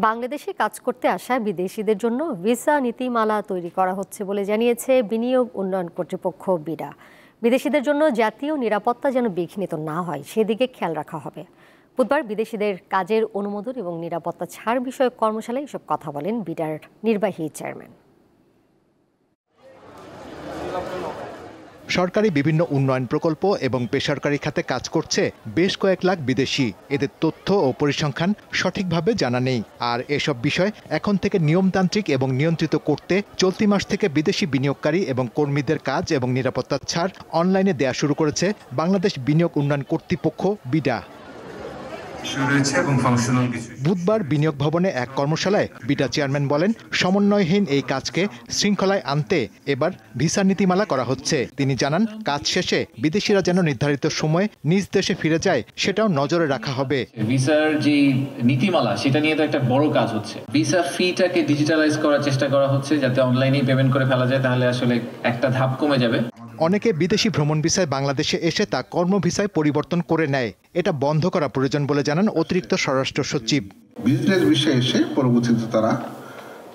বাংলাদেশে কাজ করতে আসা বিদেশিদের জন্য ভিসা নীতিমালা তৈরি করা হচ্ছে বলে জানিয়েছে বিনিয়োগ উন্নয়ন কর্তৃপক্ষ বিডা। বিদেশিদের জন্য জাতীয় নিরাপত্তা যেন বিঘ্নিত না হয় সেদিকে খেয়াল রাখা হবে। বুধবার বিদেশিদের কাজের অনুমোদন এবং নিরাপত্তা ছাড় বিষয়ক কর্মশালায় এসব কথা বলেন বিডার নির্বাহী চেয়ারম্যান। সরকারি বিভিন্ন উন্নয়ন প্রকল্প এবং বেসরকারি খাতে কাজ করছে বেশ কয়েক লাখ বিদেশি। এদের তথ্য ও পরিসংখ্যান সঠিকভাবে জানা নেই। আর এসব বিষয় এখন থেকে নিয়মতান্ত্রিক এবং নিয়ন্ত্রিত করতে চলতি মাস থেকে বিদেশি বিনিয়োগকারী এবং কর্মীদের কাজ এবং নিরাপত্তা ছাড় অনলাইনে দেয়া শুরু করেছে বাংলাদেশ বিনিয়োগ উন্নয়ন কর্তৃপক্ষ বিডা। বুধবার বিনিয়োগ ভবনে এক কর্মশালায় বিডা চেয়ারম্যান বলেন, সমন্বয়হীন এই কাজকে শৃঙ্খলায় আনতে এবার ভিসা নীতিমালা করা হচ্ছে। তিনি জানান, কাজ শেষে বিদেশিরা যেন নির্ধারিত সময়ে নিজ দেশে ফিরে যায় সেটাও নজরে রাখা হবে। ভিসার যে নীতিমালা সেটা নিয়ে তো একটা বড় কাজ হচ্ছে। ভিসা ফিটাকে ডিজিটালাইজ করার চেষ্টা করা হচ্ছে যাতে অনলাইনেই পেমেন্ট করে ফেলা যায়, তাহলে আসলে একটা ধাপ কমে যাবে। অনেকে বিদেশি ভ্রমণ ভিসায় বাংলাদেশে এসে তা কর্ম ভিসায় পরিবর্তন করে নেয়। এটা বন্ধ করা প্রয়োজন বলে জানান অতিরিক্ত স্বরাষ্ট্র সচিব। বিজনেস ভিসায় এসে পরবর্তীতে তারা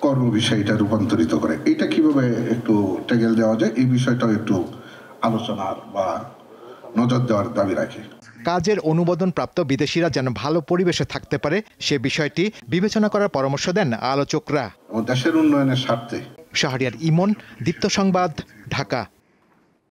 কর্ম ভিসায় রূপান্তরিত করে। এটা কিভাবে একটু ট্যাকেল দেওয়া যায় এই বিষয়টাও একটু আলোচনার বা নজর দেওয়ার দাবি রাখে। কাজের অনুমোদন প্রাপ্ত বিদেশিরা যেন ভালো পরিবেশে থাকতে পারে সে বিষয়টি বিবেচনা করার পরামর্শ দেন আলোচকরা। দেশের উন্নয়নের স্বার্থে। শাহরিয়ার ইমন, দীপ্ত সংবাদ, ঢাকা।